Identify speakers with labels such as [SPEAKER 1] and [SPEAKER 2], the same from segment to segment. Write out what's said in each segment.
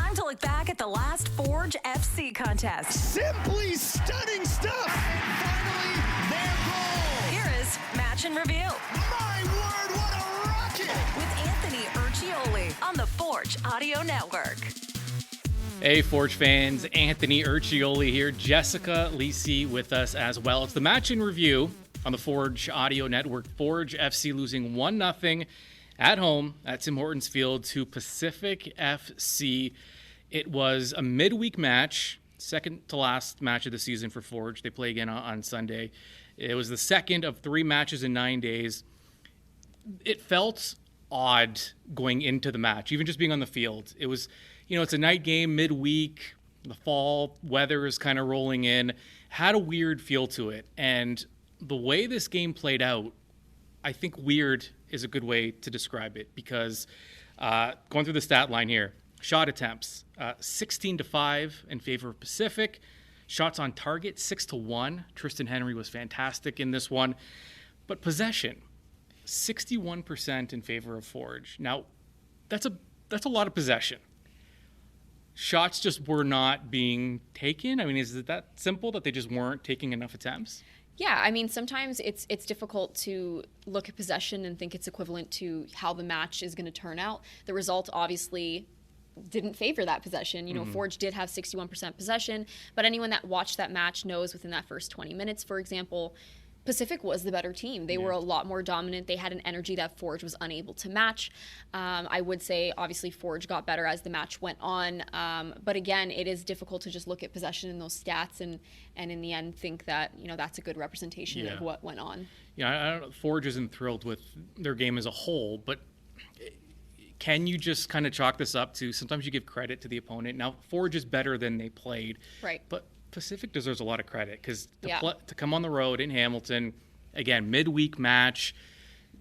[SPEAKER 1] Time to look back at the last Forge FC contest.
[SPEAKER 2] Simply stunning stuff. And finally, their goal.
[SPEAKER 1] Here is Match and Review.
[SPEAKER 2] My word, what a rocket.
[SPEAKER 1] With Anthony Urciuoli on the Forge Audio Network.
[SPEAKER 3] Hey, Forge fans, Anthony Urciuoli here. Jessica Lisi with us as well. It's the Match and Review on the Forge Audio Network. Forge FC losing 1-0 at home at Tim Hortons Field to Pacific FC. It was a midweek match, second to last match of the season for Forge. They play again on Sunday. It was the second of 3 matches in 9 days. It felt odd going into the match, even just being on the field. It was, it's a night game, midweek, the fall weather is kind of rolling in. Had a weird feel to it. And the way this game played out, I think weird is a good way to describe it, because going through the stat line here, shot attempts, 16-5 in favor of Pacific. Shots on target, 6-1. Tristan Henry was fantastic in this one. But possession, 61% in favor of Forge. Now, that's a lot of possession. Shots just were not being taken. I mean, is it that simple that they just weren't taking enough attempts?
[SPEAKER 4] Yeah, I mean, sometimes it's difficult to look at possession and think it's equivalent to how the match is going to turn out. The result obviously didn't favor that possession. Forge did have 61% possession, but anyone that watched that match knows within that first 20 minutes, for example, Pacific was the better team. They were a lot more dominant. They had an energy that Forge was unable to match. I would say, obviously, Forge got better as the match went on. But again, it is difficult to just look at possession in those stats and in the end think that, that's a good representation of what went on.
[SPEAKER 3] I don't, Forge isn't thrilled with their game as a whole, but can you just kind of chalk this up to sometimes you give credit to the opponent? Now, Forge is better than they played.
[SPEAKER 4] Right.
[SPEAKER 3] But Pacific deserves a lot of credit because to come on the road in Hamilton, again, midweek match,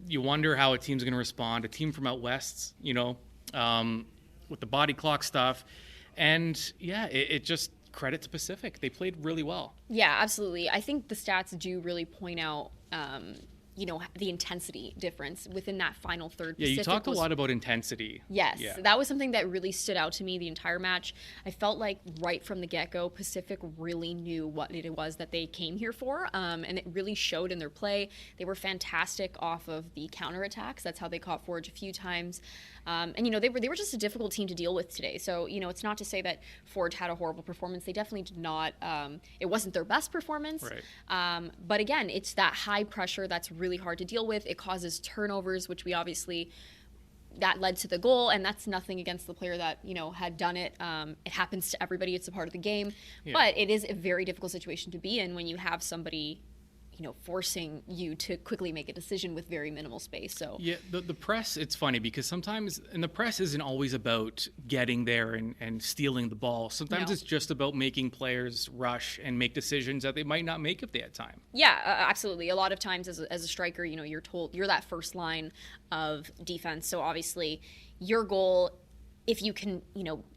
[SPEAKER 3] you wonder how a team's going to respond. A team from out west, with the body clock stuff. And, it just credit to Pacific. They played really well.
[SPEAKER 4] Yeah, absolutely. I think the stats do really point out the intensity difference within that final third.
[SPEAKER 3] Yeah, you talked a lot about intensity.
[SPEAKER 4] Yes, that was something that really stood out to me the entire match. I felt like right from the get-go, Pacific really knew what it was that they came here for, and it really showed in their play. They were fantastic off of the counterattacks. That's how they caught Forge a few times. And they were just a difficult team to deal with today. So, it's not to say that Forge had a horrible performance. They definitely did not. It wasn't their best performance.
[SPEAKER 3] Right.
[SPEAKER 4] But again, it's that high pressure that's really hard to deal with. It causes turnovers, which we obviously, that led to the goal, and that's nothing against the player that, had done it. It happens to everybody. It's a part of the game. Yeah. But it is a very difficult situation to be in when you have somebody forcing you to quickly make a decision with very minimal space. So
[SPEAKER 3] the press, it's funny because sometimes, and the press isn't always about getting there and stealing the ball. Sometimes it's just about making players rush and make decisions that they might not make if they had time.
[SPEAKER 4] Yeah, absolutely. A lot of times as a striker, you're told you're that first line of defense. So obviously your goal, if you can,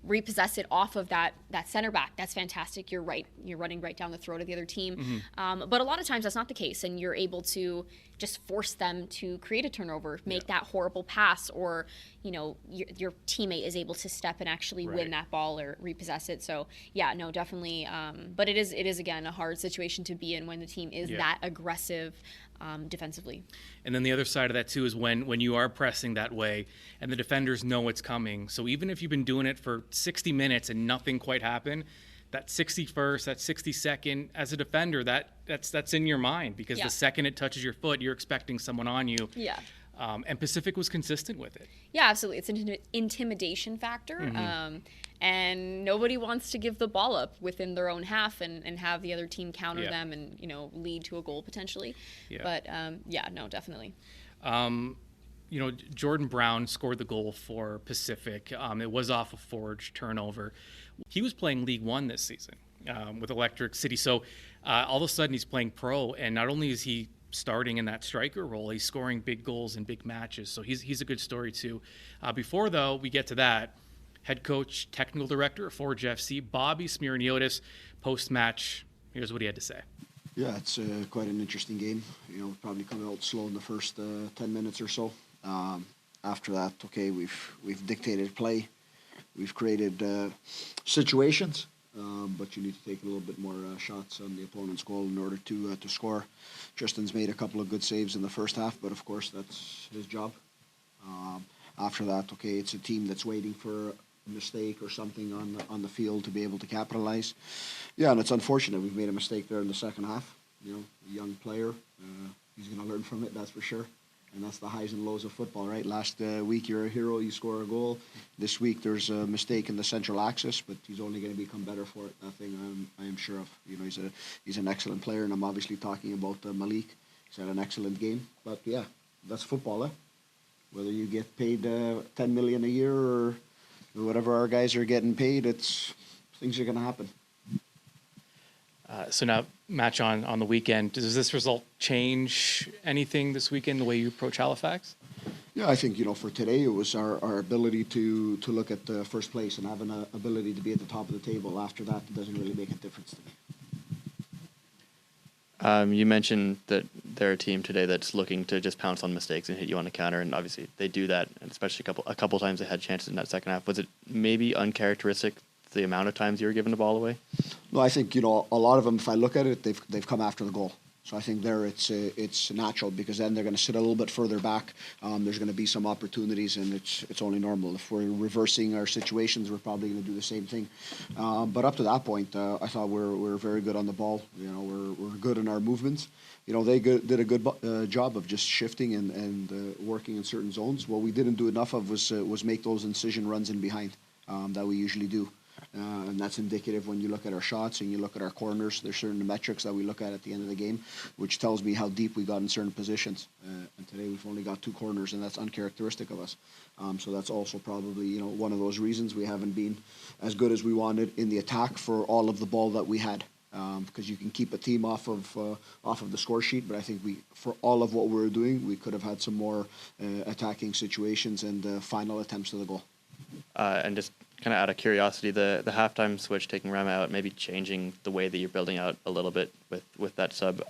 [SPEAKER 4] repossess it off of that center back, that's fantastic. You're right. You're running right down the throat of the other team. Mm-hmm. But a lot of times that's not the case, and you're able to just force them to create a turnover, make that horrible pass, or, your teammate is able to step and actually win that ball or repossess it. So, definitely. But it is, again, a hard situation to be in when the team is that aggressive defensively.
[SPEAKER 3] And then the other side of that too is when you are pressing that way and the defenders know it's coming. So even if you've been doing it for 60 minutes and nothing quite happened, that 61st, that 62nd, as a defender, that's in your mind because the second it touches your foot, you're expecting someone on you. Yeah. And Pacific was consistent with it.
[SPEAKER 4] Yeah, absolutely. It's an intimidation factor. Mm-hmm. And nobody wants to give the ball up within their own half and have the other team counter them and, lead to a goal potentially. Yeah. But, definitely.
[SPEAKER 3] Jordan Brown scored the goal for Pacific. It was off a Forge turnover. He was playing League One this season with Electric City. So all of a sudden he's playing pro, and not only is he starting in that striker role, he's scoring big goals in big matches. So he's a good story too. Before, though, we get to that, head coach, technical director of Forge FC, Bobby Smyrntiotis, post-match, here's what he had to say.
[SPEAKER 5] Yeah, it's quite an interesting game. Probably come out slow in the first 10 minutes or so. After that, we've dictated play. we've created situations, but you need to take a little bit more shots on the opponent's goal in order to score. Tristan's made a couple of good saves in the first half, but of course that's his job. After that, okay, it's a team that's waiting for a mistake or something on the field to be able to capitalize. Yeah, and it's unfortunate we've made a mistake there in the second half. You know, a young player, he's going to learn from it, that's for sure. And that's the highs and lows of football, right? Last week you're a hero, you score a goal. This week there's a mistake in the central axis, but he's only going to become better for it. That thing I am sure of. You know, he's an excellent player, and I'm obviously talking about Malik. He's had an excellent game, but yeah, that's football, Whether you get paid 10 million a year or whatever our guys are getting paid, things are going to happen.
[SPEAKER 3] So now, match on the weekend. Does this result change anything this weekend, the way you approach Halifax?
[SPEAKER 5] Yeah, I think, for today it was our ability to look at the first place and have an ability to be at the top of the table. After that, it doesn't really make a difference to me.
[SPEAKER 6] You mentioned that they're a team today that's looking to just pounce on mistakes and hit you on the counter, and obviously they do that, and especially a couple times they had chances in that second half. Was it maybe uncharacteristic the amount of times you were giving the ball away?
[SPEAKER 5] No, I think a lot of them, if I look at it, they've come after the goal. So I think there it's natural, because then they're going to sit a little bit further back. There's going to be some opportunities, and it's only normal. If we're reversing our situations, we're probably going to do the same thing. But up to that point, I thought we're very good on the ball. We're good in our movements. They did a good job of just shifting and working in certain zones. What we didn't do enough of was make those incision runs in behind that we usually do. And that's indicative when you look at our shots and you look at our corners. There's certain metrics that we look at the end of the game, which tells me how deep we got in certain positions. And today we've only got 2 corners, and that's uncharacteristic of us. So that's also probably one of those reasons we haven't been as good as we wanted in the attack for all of the ball that we had. Because you can keep a team off of the score sheet, but I think for all of what we were doing, we could have had some more attacking situations and final attempts to the goal.
[SPEAKER 6] And just kind of out of curiosity, the halftime switch, taking Rama out, maybe changing the way that you're building out a little bit with that sub.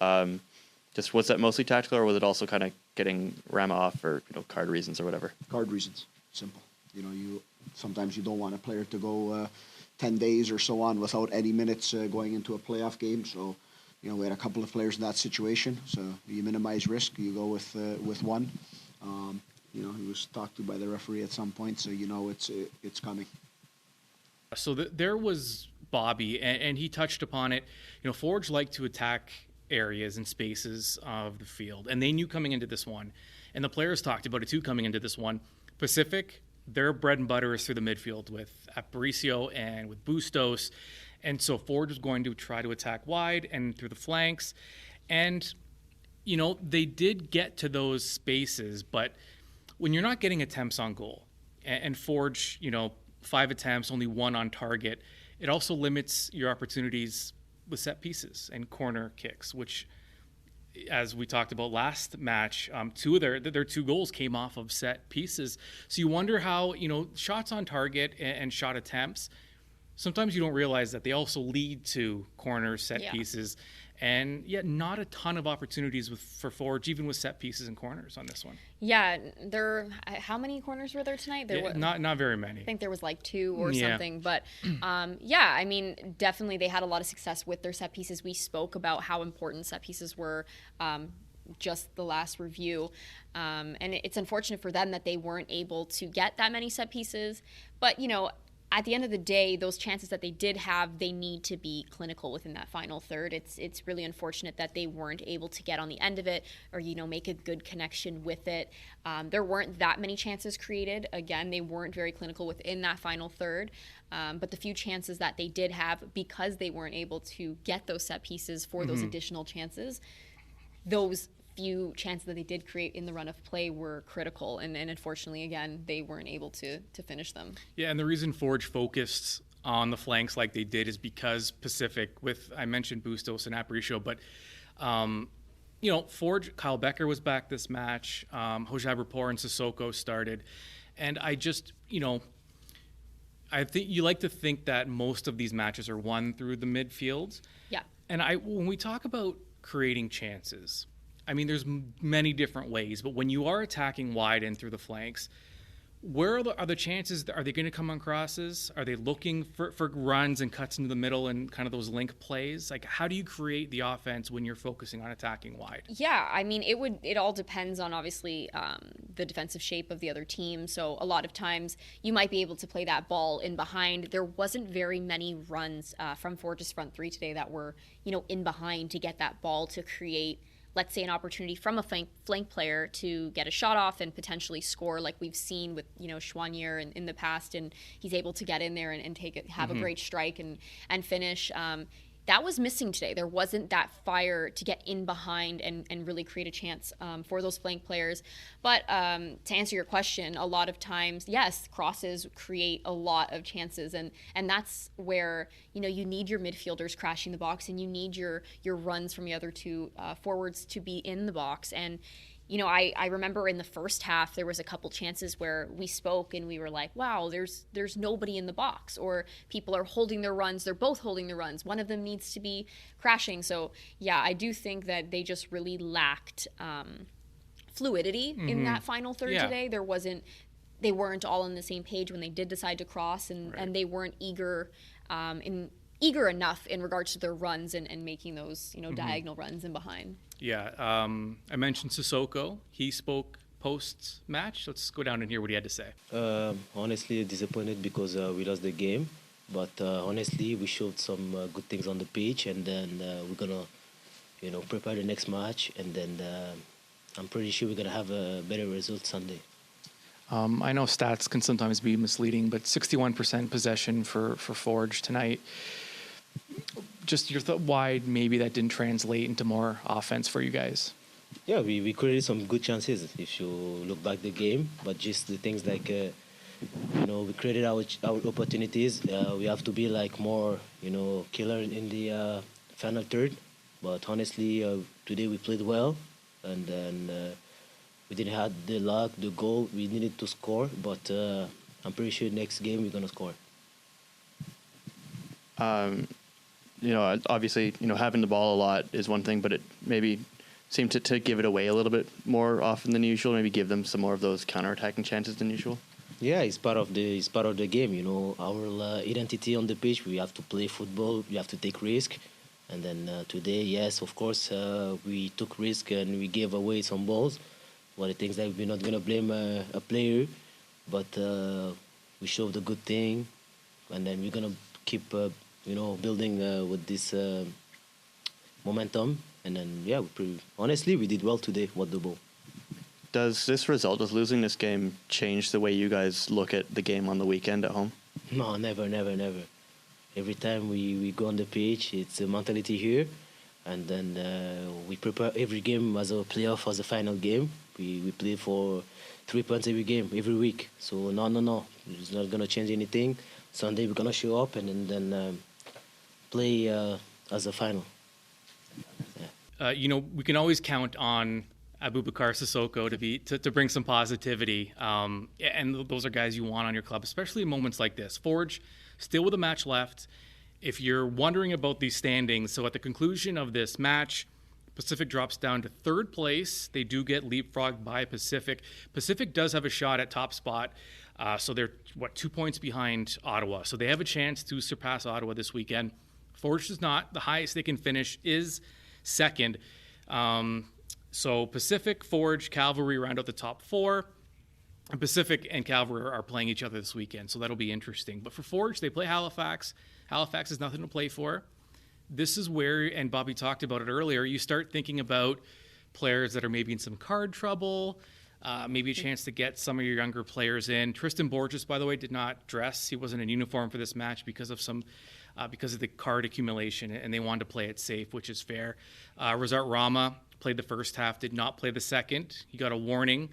[SPEAKER 6] Just was that mostly tactical, or was it also kind of getting Rama off for card reasons or whatever?
[SPEAKER 5] Card reasons, simple. Sometimes you don't want a player to go 10 days or so on without any minutes going into a playoff game. So, we had a couple of players in that situation. So you minimize risk. You go with one. He was talked to by the referee at some point, so it's coming.
[SPEAKER 3] So there was Bobby, and he touched upon it. Forge like to attack areas and spaces of the field, and they knew coming into this one, and the players talked about it too coming into this one. Pacific, their bread and butter is through the midfield with Aparicio and with Bustos, and so Forge was going to try to attack wide and through the flanks, and they did get to those spaces, but when you're not getting attempts on goal, and Forge, 5 attempts, only 1 on target, it also limits your opportunities with set pieces and corner kicks, which, as we talked about last match, 2 of their 2 goals came off of set pieces. So you wonder how, shots on target and shot attempts, sometimes you don't realize that they also lead to corner set pieces. And yet not a ton of opportunities for Forge, even with set pieces and corners on this one.
[SPEAKER 4] Yeah, how many corners were there tonight?
[SPEAKER 3] Not very many.
[SPEAKER 4] I think there was like 2 or something. But definitely they had a lot of success with their set pieces. We spoke about how important set pieces were just the last review. And it's unfortunate for them that they weren't able to get that many set pieces. But, at the end of the day, those chances that they did have, they need to be clinical within that final third. It's really unfortunate that they weren't able to get on the end of it or, make a good connection with it. There weren't that many chances created. Again, they weren't very clinical within that final third. But the few chances that they did have, because they weren't able to get those set pieces for those additional chances, those few chances that they did create in the run of play were critical, and unfortunately, again, they weren't able to finish them. Yeah,
[SPEAKER 3] and the reason Forge focused on the flanks like they did is because Pacific, I mentioned Bustos and Aparicio, but Forge, Kyle Becker was back this match, Hojab Rapport and Sissoko started, and I just, I think you like to think that most of these matches are won through the midfield.
[SPEAKER 4] Yeah.
[SPEAKER 3] And when we talk about creating chances, there's many different ways, but when you are attacking wide and through the flanks, Where are the chances? Are they going to come on crosses? Are they looking for runs and cuts into the middle and kind of those link plays? Like, how do you create the offense when you're focusing on attacking wide?
[SPEAKER 4] Yeah, I mean, it all depends on obviously the defensive shape of the other team. So a lot of times you might be able to play that ball in behind. There wasn't very many runs from Forge's front three today that were, in behind to get that ball to create, let's say, an opportunity from a flank player to get a shot off and potentially score, like we've seen with Schwanier in the past, and he's able to get in there and have a great strike and finish. That was missing today. There wasn't that fire to get in behind and really create a chance for those flank players. But to answer your question, a lot of times, yes, crosses create a lot of chances, and that's where you need your midfielders crashing the box, and you need your runs from the other two forwards to be in the box. And I remember in the first half, there was a couple chances where we spoke and we were like, wow, there's nobody in the box, or people are holding their runs. They're both holding their runs. One of them needs to be crashing. So yeah, I do think that they just really lacked fluidity in that final third today. They weren't all on the same page when they did decide to cross, and they weren't eager enough in regards to their runs and making those diagonal runs in behind.
[SPEAKER 3] Yeah, I mentioned Sissoko. He spoke post-match. Let's go down and hear what he had to say.
[SPEAKER 7] Honestly, disappointed because we lost the game. But honestly, we showed some good things on the pitch, and then we're gonna, prepare the next match, and then I'm pretty sure we're gonna have a better result Sunday.
[SPEAKER 3] I know stats can sometimes be misleading, but 61% possession for Forge tonight. Just your thought why maybe that didn't translate into more offense for you guys?
[SPEAKER 7] Yeah, we created some good chances if you look back the game, but just the things like, we created our opportunities. We have to be like more, killer in the final third. But honestly, today we played well, and then we didn't have the luck, the goal. We needed to score, but I'm pretty sure next game we're gonna score.
[SPEAKER 6] Obviously, having the ball a lot is one thing, but it maybe seemed to give it away a little bit more often than usual. Maybe give them some more of those counter-attacking chances than usual.
[SPEAKER 7] Yeah, it's part of the game. Our identity on the pitch. We have to play football. We have to take risk. And then today, yes, of course, we took risk and we gave away some balls. One of the things that we're not gonna blame a player, but we showed a good thing, and then we're gonna keep. Building with this momentum. And then, honestly, we did well today with the ball.
[SPEAKER 6] Does losing this game, change the way you guys look at the game on the weekend at home?
[SPEAKER 7] No, never. Every time we go on the pitch, it's a mentality here. And then we prepare every game as a playoff, as a final game. We play for 3 points every game, every week. So, no. It's not going to change anything. Sunday, we're going to show up and then play as a final.
[SPEAKER 3] Yeah. We can always count on Aboubacar Sissoko to bring some positivity, and those are guys you want on your club, especially in moments like this. Forge still with a match left. If you're wondering about these standings, so at the conclusion of this match, Pacific drops down to third place. They do get leapfrogged by Pacific. Pacific does have a shot at top spot. So they're 2 points behind Ottawa. So they have a chance to surpass Ottawa this weekend. Forge does not. The highest they can finish is second. So Pacific, Forge, Cavalry round out the top four. And Pacific and Cavalry are playing each other this weekend, so that'll be interesting. But for Forge, they play Halifax. Halifax is nothing to play for. This is where, and Bobby talked about it earlier, you start thinking about players that are maybe in some card trouble, maybe a chance to get some of your younger players in. Tristan Borges, by the way, did not dress. He wasn't in uniform for this match because of the card accumulation, and they wanted to play it safe, which is fair. Razat Rama played the first half, did not play the second. He got a warning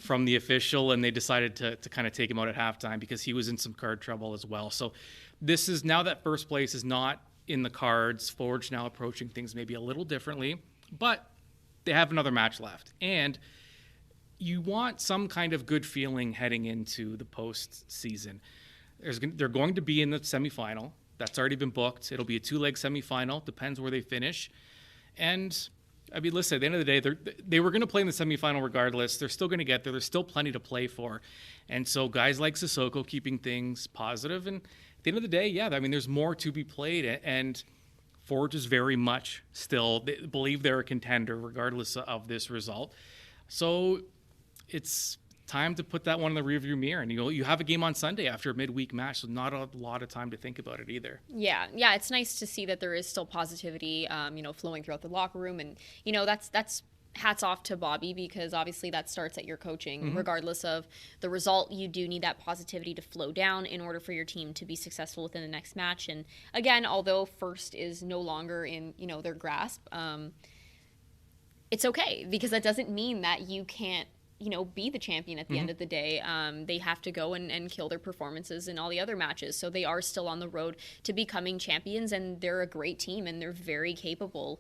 [SPEAKER 3] from the official, and they decided to kind of take him out at halftime because he was in some card trouble as well. So this is now that first place is not in the cards. Forge now approaching things maybe a little differently, but they have another match left. And you want some kind of good feeling heading into the postseason. They're going to be in the semifinal. That's already been booked. It'll be a two-leg semifinal. Depends where they finish. And I mean, listen, at the end of the day, they were going to play in the semifinal regardless. They're still going to get there. There's still plenty to play for. And so guys like Sissoko keeping things positive. And at the end of the day, yeah, I mean, there's more to be played. And Forge is very much still believe they're a contender regardless of this result. So it's time to put that one in the rearview mirror. And you have a game on Sunday after a midweek match, so not a lot of time to think about it either.
[SPEAKER 4] Yeah, it's nice to see that there is still positivity, flowing throughout the locker room, and that's hats off to Bobby, because obviously that starts at your coaching. Regardless of the result, you do need that positivity to flow down in order for your team to be successful within the next match. And again, although first is no longer in their grasp, it's okay, because that doesn't mean that you can't be the champion at the end of the day. They have to go and kill their performances in all the other matches. So they are still on the road to becoming champions, and they're a great team and they're very capable.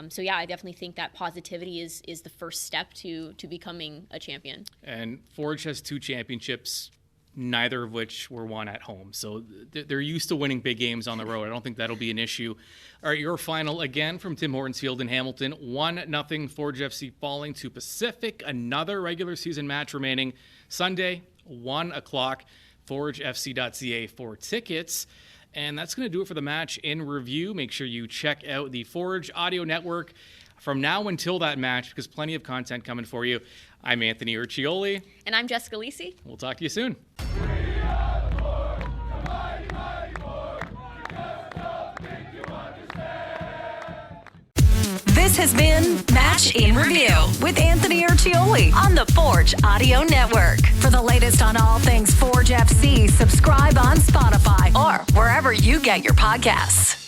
[SPEAKER 4] So yeah, I definitely think that positivity is the first step to becoming a champion. And
[SPEAKER 3] Forge has 2 championships, neither of which were won at home. So they're used to winning big games on the road. I don't think that'll be an issue. All right, your final again from Tim Hortons Field in Hamilton. 1-0 Forge FC falling to Pacific. Another regular season match remaining Sunday, 1 o'clock. ForgeFC.ca for tickets. And that's going to do it for the match in review. Make sure you check out the Forge Audio Network from now until that match, because plenty of content coming for you. I'm Anthony Urciuoli.
[SPEAKER 4] And I'm Jessica Lisi.
[SPEAKER 3] We'll talk to you soon.
[SPEAKER 1] This has been Match in Review with Anthony Urciuoli on the Forge Audio Network. For the latest on all things Forge FC, subscribe on Spotify or wherever you get your podcasts.